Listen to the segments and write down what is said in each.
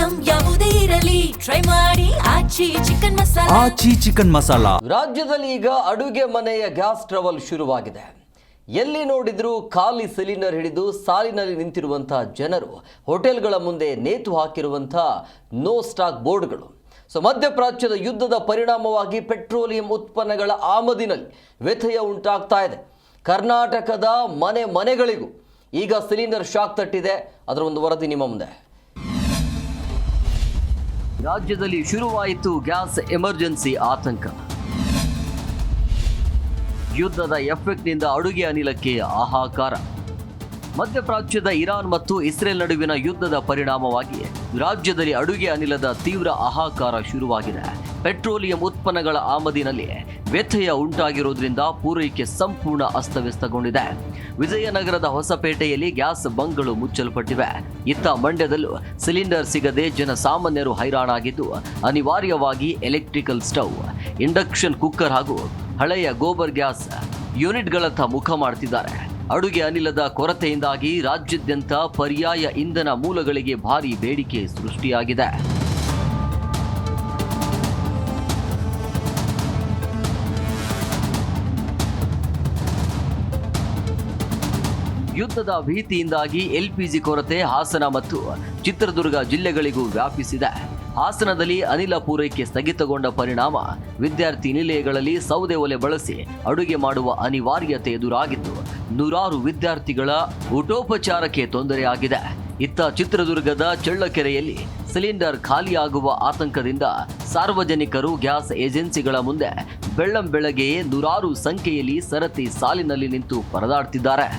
Item ಯಾವುದೇ ಇರಲಿ try ಮಾಡಿ ಆಚಿ ಚಿಕನ್ ಮಸಾಲಾ. ಆಚಿ ಚಿಕನ್ ಮಸಾಲಾ. ರಾಜ್ಯದಲ್ಲಿ ಈಗ ಅಡುಗೆ ಮನೆಯ ಗ್ಯಾಸ್ ಟ್ರಬಲ್ ಶುರುವಾಗಿದೆ. ಎಲ್ಲಿ ನೋಡಿದ್ರೂ ಖಾಲಿ ಸಿಲಿಂಡರ್ ಹಿಡಿದು ಸಾಲಿನಲ್ಲಿ ನಿಂತಿರುವಂತಹ ಜನರು, ಹೋಟೆಲ್ಗಳ ಮುಂದೆ ನೇತು ಹಾಕಿರುವಂತಹ ನೋ ಸ್ಟಾಕ್ ಬೋರ್ಡ್ಗಳು. ಮಧ್ಯಪ್ರಾಚ್ಯದ ಯುದ್ಧದ ಪರಿಣಾಮವಾಗಿ ಪೆಟ್ರೋಲಿಯಂ ಉತ್ಪನ್ನಗಳ ಆಮದಿನಲ್ಲಿ ವ್ಯತ್ಯಯ ಉಂಟಾಗ್ತಾ ಇದೆ. ಕರ್ನಾಟಕದ ಮನೆಗಳಿಗೂ ಈಗ ಸಿಲಿಂಡರ್ ಶಾಕ್ ತಟ್ಟಿದೆ. ಅದರ ಒಂದು ವರದಿ ನಿಮ್ಮ ಮುಂದೆ. ರಾಜ್ಯದಲ್ಲಿ ಶುರುವಾಯಿತು ಗ್ಯಾಸ್ ಎಮರ್ಜೆನ್ಸಿ ಆತಂಕ. ಯುದ್ಧದ ಎಫೆಕ್ಟ್ನಿಂದ ಅಡುಗೆ ಅನಿಲಕ್ಕೆ ಹಾಹಾಕಾರ. ಮಧ್ಯಪ್ರಾಚ್ಯದ ಇರಾನ್ ಮತ್ತು ಇಸ್ರೇಲ್ ನಡುವಿನ ಯುದ್ಧದ ಪರಿಣಾಮವಾಗಿ ರಾಜ್ಯದಲ್ಲಿ ಅಡುಗೆ ಅನಿಲದ ತೀವ್ರ ಹಾಹಾಕಾರ ಶುರುವಾಗಿದೆ. ಪೆಟ್ರೋಲಿಯಂ ಉತ್ಪನ್ನಗಳ ಆಮದಿನಲ್ಲಿ ವ್ಯತ್ಯಯ ಉಂಟಾಗಿರುವುದರಿಂದ ಪೂರೈಕೆ ಸಂಪೂರ್ಣ ಅಸ್ತವ್ಯಸ್ತಗೊಂಡಿದೆ. ವಿಜಯನಗರದ ಹೊಸಪೇಟೆಯಲ್ಲಿ ಗ್ಯಾಸ್ ಬಂಕ್ಗಳು ಮುಚ್ಚಲ್ಪಟ್ಟಿವೆ. ಇತ್ತ ಮಂಡ್ಯದಲ್ಲೂ ಸಿಲಿಂಡರ್ ಸಿಗದೆ ಜನಸಾಮಾನ್ಯರು ಹೈರಾಣಾಗಿದ್ದು ಅನಿವಾರ್ಯವಾಗಿ ಎಲೆಕ್ಟ್ರಿಕಲ್ ಸ್ಟವ್, ಇಂಡಕ್ಷನ್ ಕುಕ್ಕರ್ ಹಾಗೂ ಹಳೆಯ ಗೋಬರ್ ಗ್ಯಾಸ್ ಯೂನಿಟ್ಗಳತ್ತ ಮುಖ ಮಾಡ್ತಿದ್ದಾರೆ. ಅಡುಗೆ ಅನಿಲದ ಕೊರತೆಯಿಂದಾಗಿ ರಾಜ್ಯಾದ್ಯಂತ ಪರ್ಯಾಯ ಇಂಧನ ಮೂಲಗಳಿಗೆ ಭಾರಿ ಬೇಡಿಕೆ ಸೃಷ್ಟಿಯಾಗಿದೆ. ಯುದ್ಧದ ಭೀತಿಯಿಂದಾಗಿ ಎಲ್ಪಿಜಿ ಕೊರತೆ ಹಾಸನ ಮತ್ತು ಚಿತ್ರದುರ್ಗ ಜಿಲ್ಲೆಗಳಿಗೂ ವ್ಯಾಪಿಸಿದೆ. ಹಾಸನದಲ್ಲಿ ಅನಿಲ ಪೂರೈಕೆ ಸ್ಥಗಿತಗೊಂಡ ಪರಿಣಾಮ ವಿದ್ಯಾರ್ಥಿ ನಿಲಯಗಳಲ್ಲಿ ಸೌದೆ ಒಲೆ ಬಳಸಿ ಅಡುಗೆ ಮಾಡುವ ಅನಿವಾರ್ಯತೆ ಎದುರಾಗಿದ್ದು ನೂರಾರು ವಿದ್ಯಾರ್ಥಿಗಳ ಊಟೋಪಚಾರಕ್ಕೆ ತೊಂದರೆಯಾಗಿದೆ. ಇತ್ತ ಚಿತ್ರದುರ್ಗದ ಚಳ್ಳಕೆರೆಯಲ್ಲಿ ಸಿಲಿಂಡರ್ ಖಾಲಿಯಾಗುವ ಆತಂಕದಿಂದ ಸಾರ್ವಜನಿಕರು ಗ್ಯಾಸ್ ಏಜೆನ್ಸಿಗಳ ಮುಂದೆ ಬೆಳ್ಳಂಬೆಳಗ್ಗೆಯೇ ನೂರಾರು ಸಂಖ್ಯೆಯಲ್ಲಿ ಸರತಿ ಸಾಲಿನಲ್ಲಿ ನಿಂತು ಪರದಾಡ್ತಿದ್ದಾರೆ.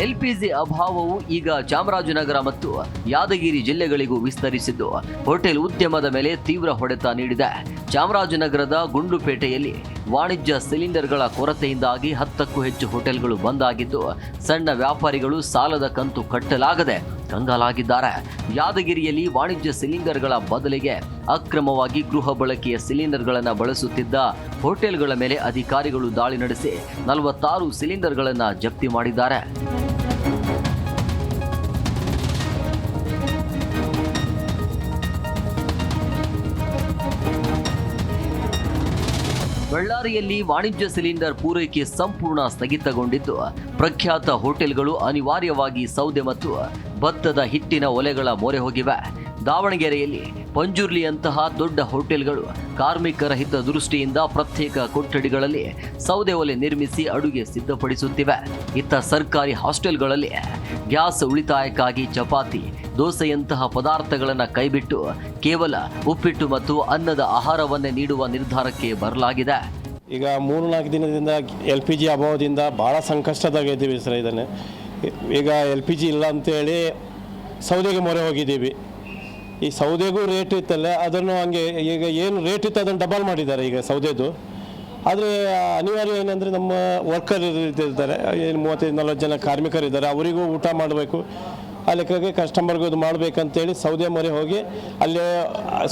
ಎಲ್ಪಿಜಿ ಅಭಾವವು ಈಗ ಚಾಮರಾಜನಗರ ಮತ್ತು ಯಾದಗಿರಿ ಜಿಲ್ಲೆಗಳಿಗೂ ವಿಸ್ತರಿಸಿದ್ದು ಹೋಟೆಲ್ ಉದ್ಯಮದ ಮೇಲೆ ತೀವ್ರ ಹೊಡೆತ ನೀಡಿದೆ. ಚಾಮರಾಜನಗರದ ಗುಂಡ್ಲುಪೇಟೆಯಲ್ಲಿ ವಾಣಿಜ್ಯ ಸಿಲಿಂಡರ್ಗಳ ಕೊರತೆಯಿಂದಾಗಿ 10ಕ್ಕೂ ಹೆಚ್ಚು ಹೋಟೆಲ್ಗಳು ಬಂದ್ ಆಗಿದ್ದು ಸಣ್ಣ ವ್ಯಾಪಾರಿಗಳು ಸಾಲದ ಕಂತು ಕಟ್ಟಲಾಗದೆ ಕಂಗಾಲಾಗಿದ್ದಾರೆ. ಯಾದಗಿರಿಯಲ್ಲಿ ವಾಣಿಜ್ಯ ಸಿಲಿಂಡರ್ಗಳ ಬದಲಿಗೆ ಅಕ್ರಮವಾಗಿ ಗೃಹ ಬಳಕೆಯ ಸಿಲಿಂಡರ್ಗಳನ್ನು ಬಳಸುತ್ತಿದ್ದ ಹೋಟೆಲ್ಗಳ ಮೇಲೆ ಅಧಿಕಾರಿಗಳು ದಾಳಿ ನಡೆಸಿ 46 ಸಿಲಿಂಡರ್ಗಳನ್ನು ಜಪ್ತಿ ಮಾಡಿದ್ದಾರೆ. ಬಳ್ಳಾರಿಯಲ್ಲಿ ವಾಣಿಜ್ಯ ಸಿಲಿಂಡರ್ ಪೂರೈಕೆ ಸಂಪೂರ್ಣ ಸ್ಥಗಿತಗೊಂಡಿದ್ದು ಪ್ರಖ್ಯಾತ ಹೋಟೆಲ್ಗಳು ಅನಿವಾರ್ಯವಾಗಿ ಸೌದೆ ಮತ್ತು ಭತ್ತದ ಹಿಟ್ಟಿನ ಒಲೆಗಳ ಮೊರೆ ಹೋಗಿವೆ. ದಾವಣಗೆರೆಯಲ್ಲಿ ಪಂಜುರ್ಲಿಯಂತಹ ದೊಡ್ಡ ಹೋಟೆಲ್ಗಳು ಕಾರ್ಮಿಕರ ಹಿತದೃಷ್ಟಿಯಿಂದ ಪ್ರತ್ಯೇಕ ಕೊಠಡಿಗಳಲ್ಲಿ ಸೌದೆ ಒಲೆ ನಿರ್ಮಿಸಿ ಅಡುಗೆ ಸಿದ್ಧಪಡಿಸುತ್ತಿವೆ. ಇತ್ತ ಸರ್ಕಾರಿ ಹಾಸ್ಟೆಲ್ಗಳಲ್ಲಿ ಗ್ಯಾಸ್ ಉಳಿತಾಯಕ್ಕಾಗಿ ಚಪಾತಿ, ದೋಸೆಯಂತಹ ಪದಾರ್ಥಗಳನ್ನು ಕೈಬಿಟ್ಟು ಕೇವಲ ಉಪ್ಪಿಟ್ಟು ಮತ್ತು ಅನ್ನದ ಆಹಾರವನ್ನೇ ನೀಡುವ ನಿರ್ಧಾರಕ್ಕೆ ಬರಲಾಗಿದೆ. ಈಗ 3-4 ದಿನದಿಂದ LPG ಅಭಾವದಿಂದ ಭಾಳ ಸಂಕಷ್ಟದಾಗಿದ್ದೀವಿ ಸರ್. ಇದನ್ನೇ ಈಗ LPG ಇಲ್ಲ ಅಂತೇಳಿ ಸೌದೆಗೆ ಮೊರೆ ಹೋಗಿದ್ದೀವಿ. ಈ ಸೌದೆಗೂ ರೇಟ್ ಇತ್ತಲ್ಲ, ಅದನ್ನು ಹಂಗೆ ಈಗ ಏನು ರೇಟ್ ಇತ್ತು ಅದನ್ನು ಡಬಲ್ ಮಾಡಿದ್ದಾರೆ ಈಗ ಸೌದೆದು. ಆದರೆ ಅನಿವಾರ್ಯ ಏನಂದರೆ ನಮ್ಮ ವರ್ಕರ್ ಇರ್ತಾರೆ, ಏನು 35-40 ಜನ ಕಾರ್ಮಿಕರಿದ್ದಾರೆ, ಅವರಿಗೂ ಊಟ ಮಾಡಬೇಕು. ಆ ಲೆಕ್ಕಕ್ಕೆ ಕಸ್ಟಮರ್ಗೂ ಇದು ಮಾಡಬೇಕಂತೇಳಿ ಸೌದೆ ಮೊರೆ ಹೋಗಿ ಅಲ್ಲೇ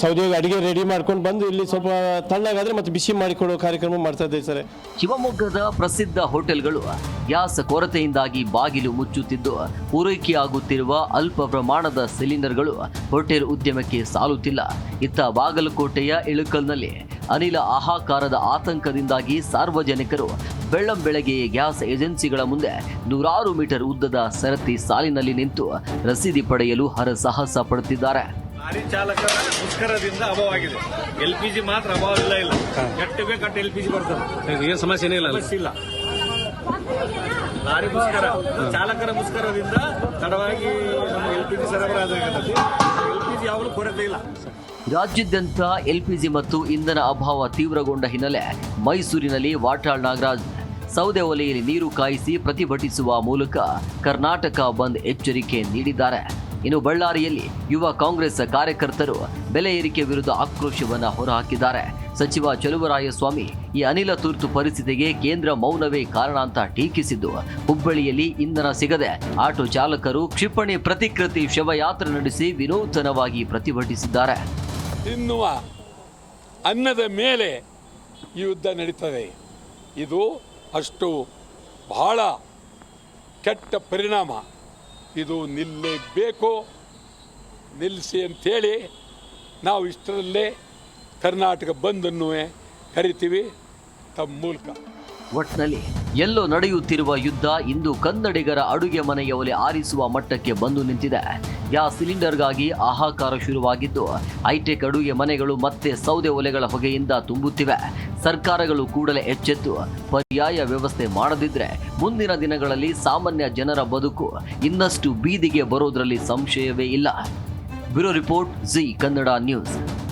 ಸೌದೆಗೆ ಅಡುಗೆ ರೆಡಿ ಮಾಡ್ಕೊಂಡು ಬಂದು ಇಲ್ಲಿ ಸ್ವಲ್ಪ ತಣ್ಣಗಾದರೆ ಮತ್ತೆ ಬಿಸಿ ಮಾಡಿಕೊಡೋ ಕಾರ್ಯಕ್ರಮ ಮಾಡ್ತಾ ಇದ್ದೀವಿ ಸರ್. ಶಿವಮೊಗ್ಗದ ಪ್ರಸಿದ್ಧ ಹೋಟೆಲ್ಗಳು ಗ್ಯಾಸ್ ಕೊರತೆಯಿಂದಾಗಿ ಬಾಗಿಲು ಮುಚ್ಚುತ್ತಿದ್ದು ಪೂರೈಕೆಯಾಗುತ್ತಿರುವ ಅಲ್ಪ ಪ್ರಮಾಣದ ಸಿಲಿಂಡರ್ಗಳು ಹೋಟೆಲ್ ಉದ್ಯಮಕ್ಕೆ ಸಾಲುತ್ತಿಲ್ಲ. ಇತ್ತ ಬಾಗಲಕೋಟೆಯ ಇಳಕಲ್ನಲ್ಲಿ ಅನಿಲ ಹಾಹಾಕಾರದ ಆತಂಕದಿಂದಾಗಿ ಸಾರ್ವಜನಿಕರು ಬೆಳ್ಳಂಬೆಳಗ್ಗೆಯೇ ಗ್ಯಾಸ್ ಏಜೆನ್ಸಿಗಳ ಮುಂದೆ ನೂರಾರು ಮೀಟರ್ ಉದ್ದದ ಸರತಿ ಸಾಲಿನಲ್ಲಿ ನಿಂತು ರಸೀದಿ ಪಡೆಯಲು ಹರಸಾಹಸ ಪಡುತ್ತಿದ್ದಾರೆ. ಲಾರಿ ಚಾಲಕರ ಮುಷ್ಕರದಿಂದ ಅಭಾವವಾಗಿದೆ. LPG ಮಾತ್ರ ಅಭಾವ ಇಲ್ಲ. ಗಟ್ಟಿಗೆ ಗಟ್ಟಿ LPG ಬರ್ತದೆ, ಏನು ಸಮಸ್ಯೆ ಇಲ್ಲ. ಲಾರಿ ಮುಷ್ಕರ, ಚಾಲಕರ ಮುಷ್ಕರದಿಂದ ತಡವಾಗಿ ನಮ್ಮ LPG ಸರಬರಾಜಾಗುತ್ತದೆ. LPG ಯಾವಾಗಲೂ ಕೊರತೆ ಇಲ್ಲ. ರಾಜ್ಯಾದ್ಯಂತ LPG ಮತ್ತು ಇಂಧನ ಅಭಾವ ತೀವ್ರಗೊಂಡ ಹಿನ್ನೆಲೆ ಮೈಸೂರಿನಲ್ಲಿ ವಾಟಾಳ್ ನಾಗರಾಜ್ ಸೌದೆ ಒಲೆಯಲ್ಲಿ ನೀರು ಕಾಯಿಸಿ ಪ್ರತಿಭಟಿಸುವ ಮೂಲಕ ಕರ್ನಾಟಕ ಬಂದ್ ಎಚ್ಚರಿಕೆ ನೀಡಿದ್ದಾರೆ. ಇನ್ನು ಬಳ್ಳಾರಿಯಲ್ಲಿ ಯುವ ಕಾಂಗ್ರೆಸ್ ಕಾರ್ಯಕರ್ತರು ಬೆಲೆ ಏರಿಕೆ ವಿರುದ್ಧ ಆಕ್ರೋಶವನ್ನು ಹೊರಹಾಕಿದ್ದಾರೆ. ಸಚಿವ ಚಲುವರಾಯಸ್ವಾಮಿ ಈ ಅನಿಲ ತುರ್ತು ಪರಿಸ್ಥಿತಿಗೆ ಕೇಂದ್ರ ಮೌನವೇ ಕಾರಣ ಅಂತ ಟೀಕಿಸಿದ್ದು, ಹುಬ್ಬಳ್ಳಿಯಲ್ಲಿ ಇಂಧನ ಸಿಗದೆ ಆಟೋ ಚಾಲಕರು ಕ್ಷಿಪಣಿ ಪ್ರತಿಕೃತಿ ಶವಯಾತ್ರೆ ನಡೆಸಿ ವಿನೂತನವಾಗಿ ಪ್ರತಿಭಟಿಸಿದ್ದಾರೆ. ತಿನ್ನುವ ಅನ್ನದ ಮೇಲೆ ಈ ಯುದ್ಧ ನಡೀತದೆ. ಇದು ಅಷ್ಟು ಬಹಳ ಕೆಟ್ಟ ಪರಿಣಾಮ. ಇದು ನಿಲ್ಲಲೇಬೇಕು. ನಿಲ್ಲಿಸಿ ಅಂಥೇಳಿ ನಾವು ಇಷ್ಟರಲ್ಲೇ ಕರ್ನಾಟಕ ಬಂದನ್ನು ಕರಿತೀವಿ ತಮ್ಮ ಮೂಲಕ. ಒಟ್ನಲ್ಲಿ ಎಲ್ಲೋ ನಡೆಯುತ್ತಿರುವ ಯುದ್ಧ ಇಂದು ಕನ್ನಡಿಗರ ಅಡುಗೆ ಮನೆಯ ಒಲೆ ಆರಿಸುವ ಮಟ್ಟಕ್ಕೆ ಬಂದು ನಿಂತಿದೆ. ಗ್ಯಾಸ್ ಸಿಲಿಂಡರ್ಗಾಗಿ ಹಾಹಾಕಾರ ಶುರುವಾಗಿದ್ದು ಹೈಟೆಕ್ ಅಡುಗೆ ಮನೆಗಳು ಮತ್ತೆ ಸೌದೆ ಒಲೆಗಳ ಹೊಗೆಯಿಂದ ತುಂಬುತ್ತಿವೆ. ಸರ್ಕಾರಗಳು ಕೂಡಲೇ ಎಚ್ಚೆತ್ತು ಪರ್ಯಾಯ ವ್ಯವಸ್ಥೆ ಮಾಡದಿದ್ರೆ ಮುಂದಿನ ದಿನಗಳಲ್ಲಿ ಸಾಮಾನ್ಯ ಜನರ ಬದುಕು ಇನ್ನಷ್ಟು ಬೀದಿಗೆ ಬರೋದ್ರಲ್ಲಿ ಸಂಶಯವೇ ಇಲ್ಲ. Bureau report, G Kannada news.